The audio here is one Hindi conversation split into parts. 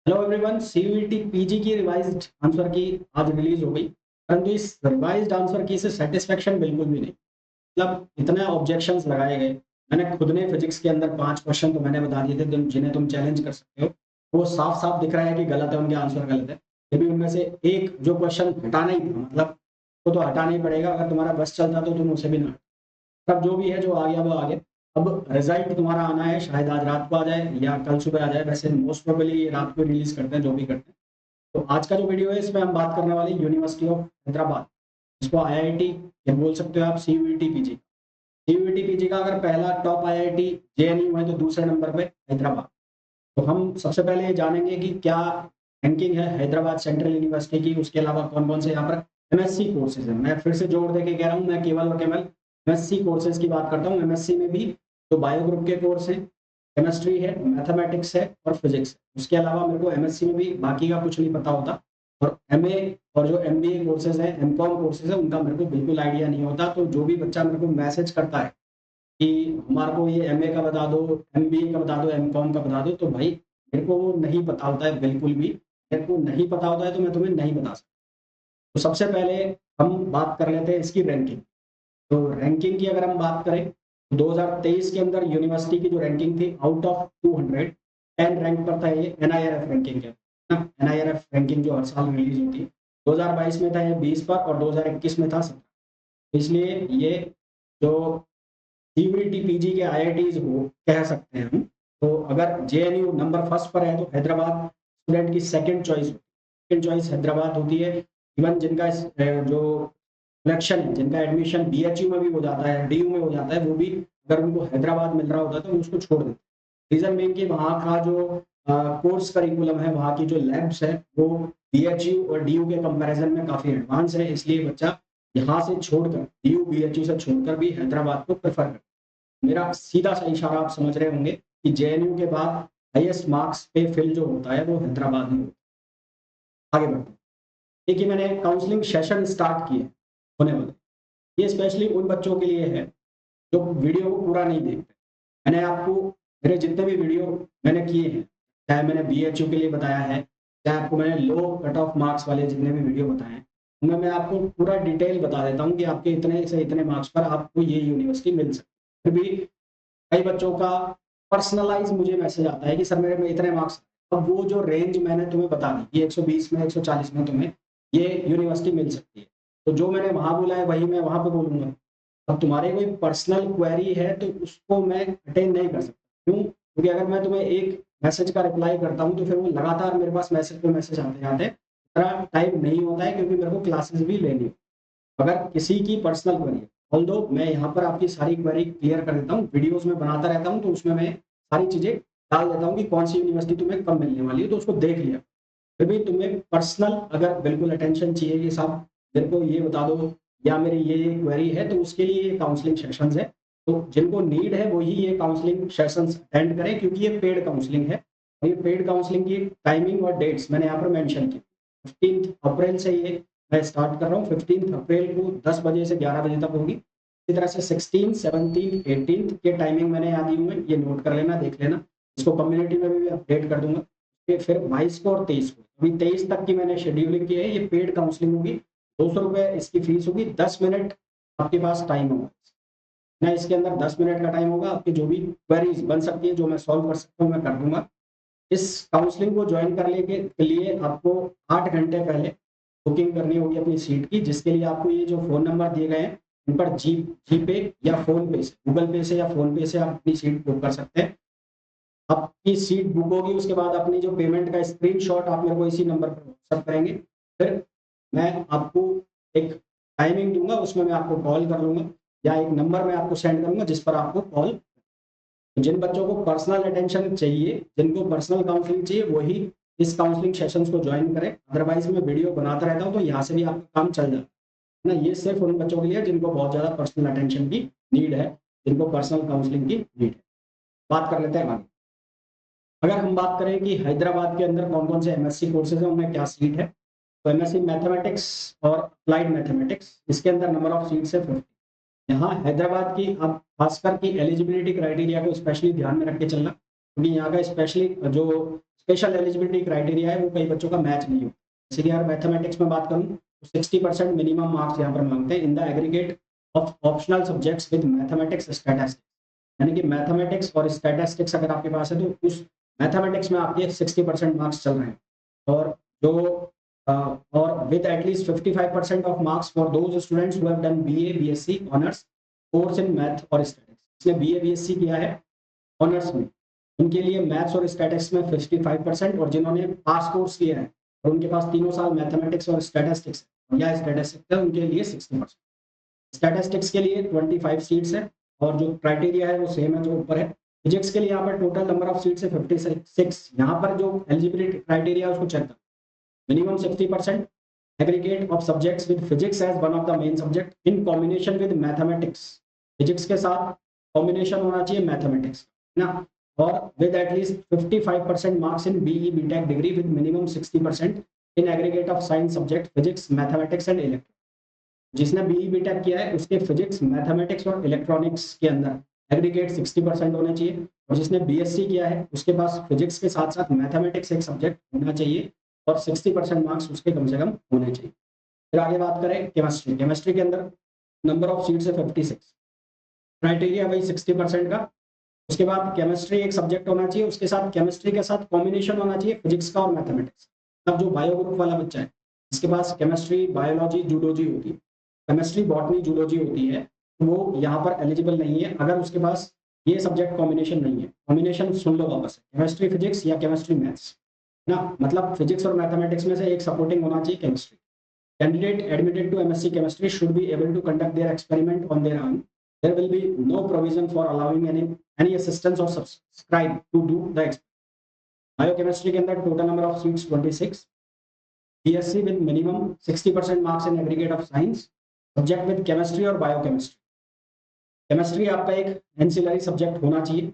हेलो एवरीवन, सीयूईटी पीजी की रिवाइज्ड आंसर की आज रिलीज हो गई। परंतु इस रिवाइज्ड आंसर की से सेटिस्फेक्शन बिल्कुल भी नहीं। मतलब इतने ऑब्जेक्शंस लगाए गए। मैंने खुद ने फिजिक्स के अंदर 5 क्वेश्चन तो मैंने बता दिए थे जिन्हें तुम चैलेंज कर सकते हो। वो साफ साफ दिख रहा है कि गलत है, उनके आंसर गलत है। फिर भी उनमें से एक जो क्वेश्चन हटाना ही था, मतलब वो तो हटाना ही पड़ेगा। अगर तुम्हारा बस चलता तो तुम उसे भी ना। तब जो भी है, जो आ गया वो आ गया। अब रिजल्ट तुम्हारा आना है, शायद आज रात को आ जाए या कल सुबह आ जाए। वैसे मोस्ट प्रोबेबली रात को रिलीज करते हैं, जो भी करते हैं। तो आज का जो वीडियो है, इसमें हम बात करने वाले यूनिवर्सिटी ऑफ हैदराबाद, इसको आईआईटी या बोल सकते हो आप सीयूईटी पीजी। सीयूईटी पीजी का अगर पहला टॉप आईआईटी जेएनयू है तो दूसरे नंबर पे हैदराबाद। तो हम सबसे पहले ये जानेंगे कि क्या रैंकिंग है हैदराबाद सेंट्रल यूनिवर्सिटी की। उसके अलावा कौन कौन से यहाँ पर एमएससी कोर्सेज है। मैं फिर से जोड़ देके कह रहा हूँ, मैं केवल और केवल एमएससी कोर्सेज की बात करता हूँ। एमएससी में भी जो बायो ग्रुप के कोर्स हैं, केमिस्ट्री है, मैथमेटिक्स है और फिजिक्स है। उसके अलावा मेरे को एमएससी में भी बाकी का कुछ नहीं पता होता। और एमए और जो एमबीए कोर्सेज हैं, एमकॉम कोर्सेज है, उनका मेरे को बिल्कुल आइडिया नहीं होता। तो जो भी बच्चा मेरे को मैसेज करता है कि हमारे को ये एमए का बता दो, एमबीए का बता दो, एमकॉम का बता दो, तो भाई मेरे को वो नहीं पता होता है बिल्कुल भी। मेरे को नहीं पता होता है तो मैं तुम्हें नहीं बता सकता। तो सबसे पहले हम बात कर लेते हैं इसकी रैंकिंग। तो रैंकिंग की अगर हम बात करें तो 2023 के अंदर यूनिवर्सिटी की जो रैंकिंग थी, आउट ऑफ 200 10 रैंक पर था ये। एनआईआरएफ रैंकिंग है ना, एनआईआरएफ रैंकिंग जो हर साल रिलीज होती है। 2022 में था ये 20 पर और 2021 में था 17। इसलिए ये जो सीयूईटी पीजी के आईआईटीज हो कह सकते हैं हम। तो अगर जेएनयू नंबर फर्स्ट पर है तो हैदराबाद स्टूडेंट की second choice, second choice Hyderabad होती है। इवन जिनका जो सिलेक्शन है, जिनका एडमिशन बीएचयू में भी हो जाता है, डीयू में हो जाता है, वो भी अगर उनको हैदराबाद मिल रहा होता है तो वो उसको छोड़ देते। रीजन बीइंग कि वहाँ का जो कोर्स करिकुलम है, वहाँ की जो लैब्स है, वो बीएचयू और डीयू के कंपैरिजन में काफी एडवांस है। इसलिए बच्चा यहाँ से छोड़कर, डीयू बीएचयू से छोड़कर भी हैदराबाद को प्रेफर करता है। मेरा सीधा सा इशारा आप समझ रहे होंगे कि जेएनयू के बाद हाईएस्ट मार्क्स पे फिल जो होता है वो हैदराबाद में होता है। आगे बढ़ते हैं। देखिए, मैंने काउंसलिंग सेशन स्टार्ट किए होने वाले। ये स्पेशली उन बच्चों के लिए है जो वीडियो को पूरा नहीं देखते। मैंने आपको मेरे जितने भी वीडियो मैंने किए हैं, चाहे मैंने बीएचयू के लिए बताया है, चाहे आपको मैंने लो कट ऑफ मार्क्स वाले जितने भी वीडियो बताए हैं, उनमें मैं आपको पूरा डिटेल बता देता हूँ कि आपके इतने से इतने मार्क्स पर आपको ये यूनिवर्सिटी मिल सकती है। फिर भी कई बच्चों का पर्सनलाइज मुझे मैसेज आता है कि सर मेरे में इतने मार्क्स। अब वो जो रेंज मैंने तुम्हें बता दी कि 120 में 140 में तुम्हें ये यूनिवर्सिटी मिल सकती है, तो जो मैंने वहां बोला है वही मैं वहां पे बोलूंगा। अब तुम्हारे कोई पर्सनल क्वेरी है तो उसको मैं अटेंड नहीं कर सकता। क्यों? क्योंकि अगर मैं तुम्हें एक मैसेज का रिप्लाई करता हूँ तो फिर वो लगातार मेरे पास मैसेज पे मैसेज आते आते इतना टाइम नहीं होता है, क्योंकि मेरे को क्लासेस भी लेनी है। अगर किसी की पर्सनल क्वेरी है, ऑल्दो मैं यहाँ पर आपकी सारी क्वेरी क्लियर कर देता हूँ, वीडियोस में बनाता रहता हूँ, तो उसमें मैं सारी चीजें डाल देता हूँ कि कौन सी यूनिवर्सिटी तुम्हें कब मिलने वाली है, तो उसको देख लिया। फिर भी तुम्हें पर्सनल अगर बिल्कुल अटेंशन चाहिए कि साहब मेरे को ये बता दो या मेरी ये क्वेरी है, तो उसके लिए ये काउंसलिंग सेशंस है। तो जिनको नीड है वही ये काउंसलिंग सेशंस अटेंड करें, क्योंकि ये पेड काउंसलिंग है। और ये पेड काउंसलिंग की टाइमिंग और डेट्स मैंने यहाँ पर मेंशन की। 15 अप्रैल से ये मैं स्टार्ट कर रहा हूँ। 15 अप्रैल को 10 बजे से 11 बजे तक होगी। इसी तरह से 16, 17, 18 के टाइमिंग मैंने यहाँ दी हुई है, ये नोट कर लेना, देख लेना। इसको कम्युनिटी में भी अपडेट कर दूंगा। फिर 22 को और 23 को, अभी 23 तक की मैंने शेड्यूलिंग की है। ये पेड काउंसलिंग होगी, 200 रुपये इसकी फीस होगी। 10 मिनट आपके पास टाइम होगा ना, इसके अंदर 10 मिनट का टाइम होगा। आपकी जो भी क्वेरीज बन सकती है, जो मैं सॉल्व कर सकता हूँ, मैं कर दूंगा। इस काउंसलिंग को ज्वाइन करने के लिए आपको 8 घंटे पहले बुकिंग करनी होगी अपनी सीट की, जिसके लिए आपको ये जो फ़ोन नंबर दिए गए हैं, इन पर जीपे या फ़ोन पे से, गूगल पे से या फ़ोन पे से आप अपनी सीट बुक कर सकते हैं। आपकी सीट बुक होगी, उसके बाद अपनी जो पेमेंट का स्क्रीनशॉट आप मेरे को इसी नंबर पर व्हाट्सएप करेंगे। फिर मैं आपको एक टाइमिंग दूँगा, उसमें मैं आपको कॉल कर लूँगा या एक नंबर मैं आपको सेंड करूँगा जिस पर आपको कॉल। जिन बच्चों को पर्सनल अटेंशन चाहिए, जिनको पर्सनल काउंसलिंग चाहिए, वही इस काउंसलिंग सेशंस को ज्वाइन करें। अदरवाइज मैं वीडियो बनाता रहता हूँ तो यहाँ से भी आपका काम चल जाता है ना। ये सिर्फ उन बच्चों के लिए जिनको बहुत ज़्यादा पर्सनल अटेंशन की नीड है, जिनको पर्सनल काउंसलिंग की नीड है। बात कर लेते हैं आगे। अगर हम बात करें कि हैदराबाद के अंदर कौन कौन से एमएससी कोर्सेज हैं, उनमें क्या सीट है, तो एमएससी मैथमेटिक्स और अप्लाइड मैथमेटिक्स, इसके अंदर नंबर ऑफ सीट्स है 50। यहाँ हैदराबाद की आप खासकर की एलिजिबिलिटी क्राइटेरिया को स्पेशली ध्यान में रख के चलना, क्योंकि यहाँ का स्पेशली जो स्पेशल एलिजिबिलिटी क्राइटेरिया है वो कई बच्चों का मैच नहीं होता। जैसे कि अगर मैथमेटिक्स में बात करूँ तो 60% मिनिमम मार्क्स यहाँ पर मांगते हैं in the aggregate of optional subjects with mathematics statistics, यानी कि मैथमेटिक्स और स्टैटिस्टिक्स अगर आपके पास है तो उस मैथमेटिक्स में आपके 60% मार्क्स चल रहे हैं। और जो और with at least 55% of marks for those students who have done BA BSc honours course in math और स्टैटिस्टिक्स। इसने बीए बीएससी किया है ऑनर्स में, उनके लिए मैथ्स और स्टैटिस्टिक्स में 55%, और जिन्होंने पास कोर्स किया है और उनके पास तीनों साल मैथमेटिक्स और स्टैटिस्टिक्स या स्टैटिस्टिक्स है उनके लिए 60%। स्टैटिस्टिक्स के लिए 25 सीट्स है और जो क्राइटेरिया है वो सेम है जो ऊपर है। फिजिक्स के लिए यहाँ पर टोटल नंबर ऑफ सीट्स है 56। यहाँ पर जो एलिजिबिलिटी क्राइटेरिया है उसको चेक करो, minimum 60% aggregate of subjects with physics as one of the main subject in combination with mathematics, physics के साथ कॉम्बिनेशन होना चाहिए मैथमेटिक्स ना, और with at least 55% marks in BE BTech degree with minimum 60% in aggregate of science subject physics mathematics and electronics. जिसने बीई बीटेक किया है उसके फिजिक्स मैथमेटिक्स और इलेक्ट्रॉनिक्स के अंदर एग्रीगेट 60% होने चाहिए, और जिसने बीएससी किया है उसके पास फिजिक्स के साथ साथ मैथमेटिक्स एक सब्जेक्ट होना चाहिए और 60% मार्क्स उसके कम से कम होने चाहिए। फिर आगे बात करें केमिस्ट्री, केमिस्ट्री के अंदर नंबर ऑफ सीट्स है 56, क्राइटेरिया वही 60% का। उसके बाद केमिस्ट्री एक सब्जेक्ट होना चाहिए, उसके साथ केमिस्ट्री के साथ कॉम्बिनेशन होना चाहिए फिजिक्स का और मैथमेटिक्स। अब जो बायो ग्रुप वाला बच्चा है इसके पास केमिस्ट्री बायोलॉजी जूलॉजी होती है, केमिस्ट्री बॉटनी जूलॉजी होती है, वो यहाँ पर एलिजिबल नहीं है अगर उसके पास ये सब्जेक्ट कॉम्बिनेशन नहीं है। कॉम्बिनेशन सुन लो वापस से, केमिस्ट्री फिजिक्स या केमिस्ट्री मैथ्स ना, मतलब फिजिक्स और मैथमेटिक्स में से एक सपोर्टिंग होना चाहिए chemistry. Candidate admitted to MSc chemistry should be able to conduct their experiment on their own. There will be no provision for allowing any assistance or subscribe to do the experiment. Biochemistry के अंदर total number of seats 26. BSc with minimum 60% marks in aggregate of science. Subject with chemistry और biochemistry. Chemistry आपका एक ancillary subject होना चाहिए।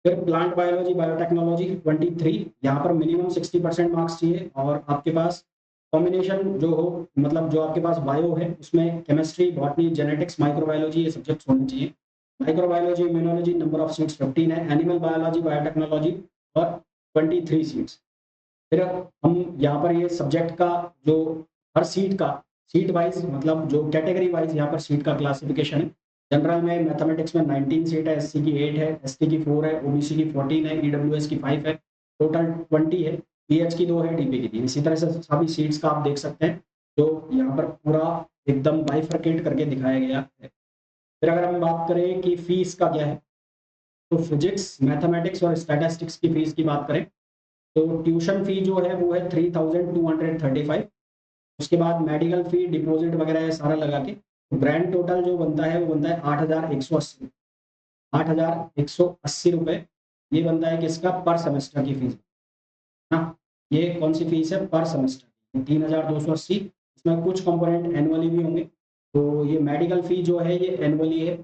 फिर प्लांट बायोलॉजी बायोटेक्नोलॉजी 23, यहाँ पर मिनिमम 60% मार्क्स चाहिए, और आपके पास कॉम्बिनेशन जो हो, मतलब जो आपके पास बायो है उसमें केमिस्ट्री बॉटनी जेनेटिक्स माइक्रोबायोलॉजी ये सब्जेक्ट्स होने चाहिए। Microbiology immunology number of seats 15 है, एनिमल बायोलॉजी बायोटेक्नोलॉजी और 23 सीट्स। फिर हम यहाँ पर ये सब्जेक्ट का जो हर सीट का सीट वाइज मतलब जो कैटेगरी वाइज यहाँ पर सीट का क्लासिफिकेशन है। जनरल में मैथमेटिक्स में 19 सीट है, एससी की 8 है, एसटी की 4 है, ओबीसी की 14 है, ईडब्ल्यूएस की 5 है, टोटल 20 है, पीएच की 2 है, डीपी की 3। इसी तरह से सभी सीट्स का आप देख सकते हैं जो यहाँ पर पूरा एकदम बाइफरकेट करके दिखाया गया है। फिर अगर हम बात करें कि फीस का क्या है, तो फिजिक्स मैथमेटिक्स और स्टैटिस्टिक्स की फीस की बात करें तो ट्यूशन फी जो है वो है 3235। उसके बाद मेडिकल फी डिपॉजिट वगैरह है सारा लगा के ब्रांड टोटल जो बनता है वो बनता है 8180, 8180 रुपए ये बनता है किसका पर सेमेस्टर की फीस ना। ये कौन सी फीस है पर सेमेस्टर 3280, इसमें कुछ कंपोनेंट एनुअली भी होंगे। तो ये मेडिकल फी जो है ये एनुअली है,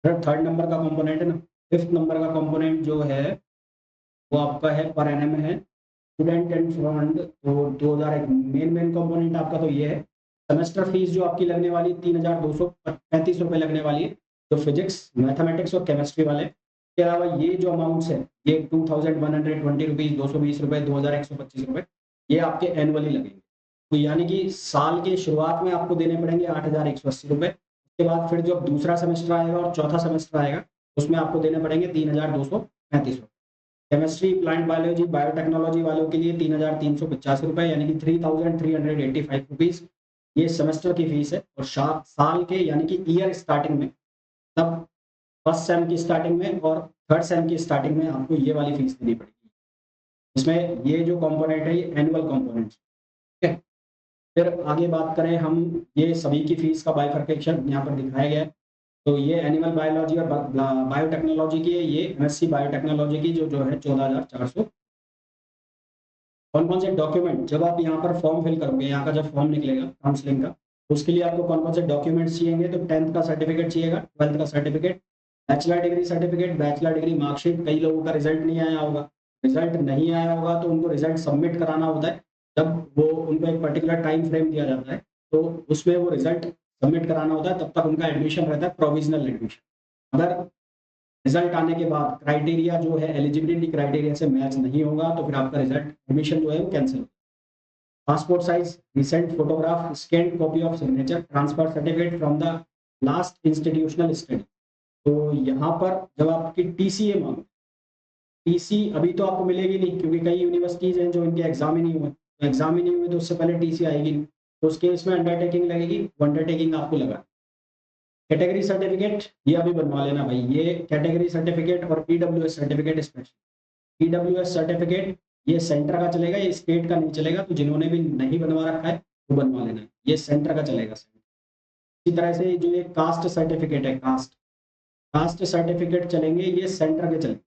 थर्ड नंबर का कंपोनेंट है ना। फिफ्थ नंबर का कंपोनेंट जो है वो आपका है पर एनएम है। स्टूडेंट एंड फंड तो 2001 मेन कंपोनेंट आपका तो ये है। सेमेस्टर फीस जो आपकी लगने वाली 3235 रुपये लगने वाली है, तो फिजिक्स मैथमेटिक्स और केमिस्ट्री वाले के अलावा ये जो अमाउंट्स है ये 2120 रुपीज़ 220 रुपये 2125 रुपये ये आपके एनुअली लगेंगे। तो यानी कि साल के शुरुआत में आपको देने पड़ेंगे 8180 रुपये। उसके बाद फिर जब दूसरा सेमेस्टर आएगा और चौथा सेमेस्टर आएगा उसमें आपको देने पड़ेंगे 3235 रुपये। केमिस्ट्री प्लांट बायोलॉजी बायोटेक्नोलॉजी वालों के लिए 3385 रुपये यानी कि 3385 रुपीज़ ये सेमेस्टर की फीस है। और साल के यानी कि ईयर स्टार्टिंग में तब फर्स्ट सेम की स्टार्टिंग में और थर्ड सेम की स्टार्टिंग में आपको ये वाली फीस देनी पड़ेगी। इसमें ये जो कंपोनेंट है ये एनुअल कंपोनेंट, ठीक है। फिर आगे बात करें हम ये सभी की फीस का बाइफरकेशन यहाँ पर दिखाया गया है। तो ये एनिमल बायोलॉजी और बायोटेक्नोलॉजी की है, ये एमएससी बायोटेक्नोलॉजी की जो है 14,400। कौन कौन से डॉक्यूमेंट जब आप यहाँ पर फॉर्म फिल करोगे, यहाँ का जब फॉर्म निकलेगा काउंसलिंग का तो उसके लिए आपको कौन कौन से डॉक्यूमेंट्स चाहिए, तो 10th का सर्टिफिकेट चाहिएगा, 12th का certificate, bachelor degree certificate, bachelor degree marksheet. कई लोगों का रिजल्ट नहीं आया होगा, रिजल्ट नहीं आया होगा तो उनको रिजल्ट सबमिट कराना होता है। जब वो उनको एक पर्टिकुलर टाइम फ्रेम दिया जाता है तो उसमें वो रिजल्ट सबमिट कराना होता है, तब तक उनका एडमिशन रहता है प्रोविजनल एडमिशन। अगर रिजल्ट आने के बाद क्राइटेरिया जो है एलिजिबिलिटी क्राइटेरिया से मैच नहीं होगा तो फिर आपका रिजल्ट एडमिशन जो है वो cancel. Passport size recent photograph, scan copy of signature, transfer certificate from the last institutional study. तो यहाँ पर जब आपकी टीसीए मांगे, टीसी अभी तो आपको मिलेगी नहीं क्योंकि कई यूनिवर्सिटीज हैं जो इनके एग्जाम ही नहीं हुए, तो एग्जाम ही नहीं हुए तो उससे पहले टीसी आएगी नहीं, तो उसके इसमें अंडरटेकिंग लगेगी, वो अंडरटेकिंग आपको लगा। कैटेगरी सर्टिफिकेट ये अभी बनवा लेना भाई, ये कैटेगरी सर्टिफिकेट और PWS certificate special. PWS certificate ये सेंटर का चलेगा, ये स्टेट का नहीं चलेगा, तो जिन्होंने भी नहीं बनवा रखा है वो बनवा लेना है, ये सेंटर का चलेगा। इसी तरह से जो ये कास्ट सर्टिफिकेट है, कास्ट सर्टिफिकेट चलेंगे, ये सेंटर के चलेंगे।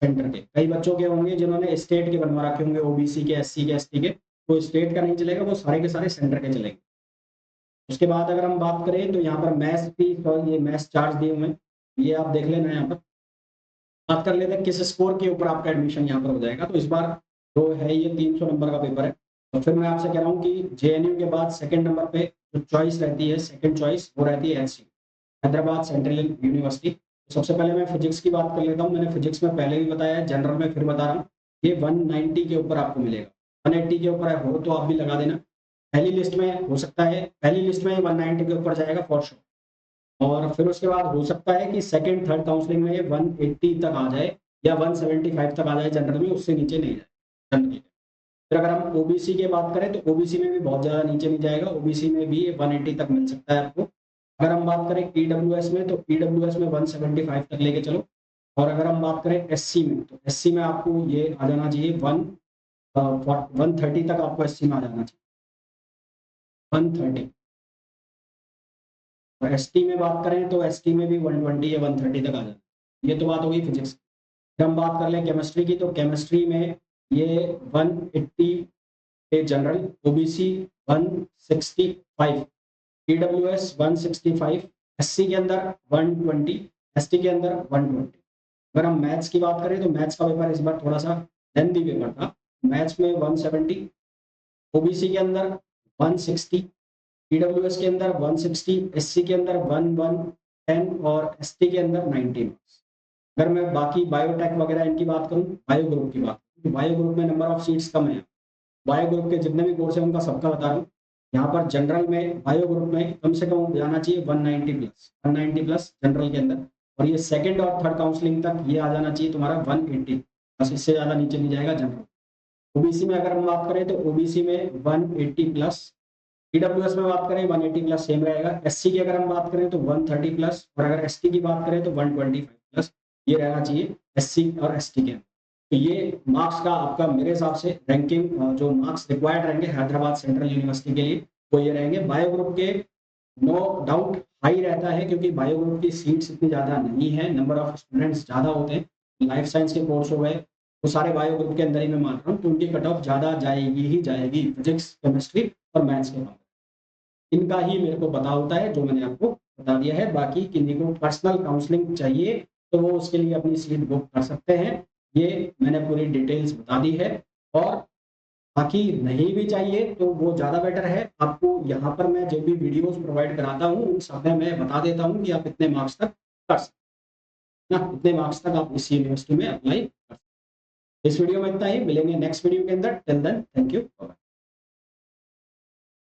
सेंटर के कई बच्चों के होंगे जिन्होंने स्टेट के बनवा रखे होंगे, ओबीसी के, एससी के, एसटी के, तो स्टेट का नहीं चलेगा, वो सारे के सारे सेंटर के चलेंगे। उसके बाद अगर हम बात करें तो यहाँ पर मैथ्स फीस और ये मैथ्स चार्ज दिए हुए हैं, ये आप देख लेना। यहाँ पर बात कर लेते हैं किस स्कोर के ऊपर आपका एडमिशन यहाँ पर हो जाएगा। तो इस बार जो है ये 300 नंबर का पेपर है। तो फिर मैं आपसे कह रहा हूँ कि जेएनयू के बाद सेकंड नंबर पे जो चॉइस रहती है, सेकंड चॉइस वो रहती है एचसी, हैदराबाद सेंट्रल यूनिवर्सिटी। तो सबसे पहले मैं फिजिक्स की बात कर लेता हूँ। मैंने फिजिक्स में पहले भी बताया है, जनरल में फिर बता रहा हूँ, ये 190 के ऊपर आपको मिलेगा। 180 के ऊपर हो तो आप भी लगा देना, पहली लिस्ट में हो सकता है, पहली लिस्ट में 190 के ऊपर जाएगा फॉर श्योर। और फिर उसके बाद हो सकता है कि सेकंड थर्ड काउंसलिंग में 180 तक आ जाए या 175 तक आ जाए जनरल में, उससे नीचे नहीं जाए जनरल। फिर अगर हम ओबीसी की बात करें तो ओबीसी में भी बहुत ज़्यादा नीचे नहीं जाएगा, ओबीसी में भी 180 तक मिल सकता है आपको। अगर हम बात करें ईडब्ल्यूएस में तो ईडब्ल्यूएस में 175 तक लेके चलो। और अगर हम बात करें एससी में तो एससी में आपको ये आ जाना चाहिए 130 तक आपको एससी में आ जाना चाहिए, 130। और एसटी में बात करें तो एसटी में भी 120 या 130 तक आ जाए। ये तो बात हो गई फिजिक्स। फिर हम बात कर लें केमिस्ट्री की, तो केमिस्ट्री में ये 180 पे जनरल, ओबीसी 165, ईडब्ल्यूएस 165, एससी के अंदर 120, एसटी के अंदर 120। अगर हम मैथ्स की बात करें तो मैथ्स का पेपर इस बार थोड़ा सा लेंथी पेपर था। मैथ्स में 170, ओबीसी के अंदर 160, ईडब्ल्यूएस के अंदर 160, एससी के अंदर 1110 और एसटी के अंदर 90 मार्क्स। अगर मैं बाकी बायोटेक वगैरह इनकी बात करूं, बायो ग्रुप की बात, तो बायो ग्रुप में नंबर ऑफ सीट्स कम है। बायो ग्रुप के जितने भी कोर्स हैं उनका सबका बता रहा हूँ। यहाँ पर जनरल में बायो ग्रुप में कम से कम जाना चाहिए 190 प्लस, 190 प्लस जनरल के अंदर। और ये सेकंड और थर्ड काउंसलिंग तक ये आ जाना चाहिए तुम्हारा 180, बस इससे ज़्यादा नीचे नहीं जाएगा जनरल। ओबीसी में अगर हम बात करें तो ओबीसी में 180 प्लस, ईडब्ल्यूएस में बात करें 180 प्लस सेम रहेगा। एससी की अगर हम बात करें तो 130 प्लस, और अगर एसटी की बात करें तो 125 प्लस, ये रहना चाहिए एससी और एसटी के। तो ये मार्क्स का आपका मेरे हिसाब से रैंकिंग, जो मार्क्स रिक्वायर्ड रहेंगे हैदराबाद सेंट्रल यूनिवर्सिटी के लिए वो ये रहेंगे। बायो ग्रुप के नो डाउट हाई रहता है क्योंकि बायो ग्रुप की सीट्स इतनी ज़्यादा नहीं है, नंबर ऑफ स्टूडेंट्स ज़्यादा होते हैं। लाइफ साइंस के कोर्स हो गए वो सारे बायो ग्रुप के अंदर ही मैं मान रहा हूँ, तो उनकी कट ऑफ ज़्यादा जाएगी ही जाएगी फिजिक्स, केमिस्ट्री और मैथ्स के मामले। इनका ही मेरे को पता होता है जो मैंने आपको बता दिया है। बाकी किन्हीं को पर्सनल काउंसलिंग चाहिए तो वो उसके लिए अपनी सीट बुक कर सकते हैं, ये मैंने पूरी डिटेल्स बता दी है। और बाकी नहीं भी चाहिए तो वो ज़्यादा बेटर है। आपको यहाँ पर मैं जो भी वीडियोस प्रोवाइड कराता हूँ उन सब में मैं बता देता हूँ कि आप इतने मार्क्स तक कर सकते हैं ना, इतने मार्क्स तक आप इस यूनिवर्सिटी में अप्लाई कर सकते हैं। इस वीडियो में इतना ही, मिलेंगे नेक्स्ट वीडियो के अंदर। Till then thank you.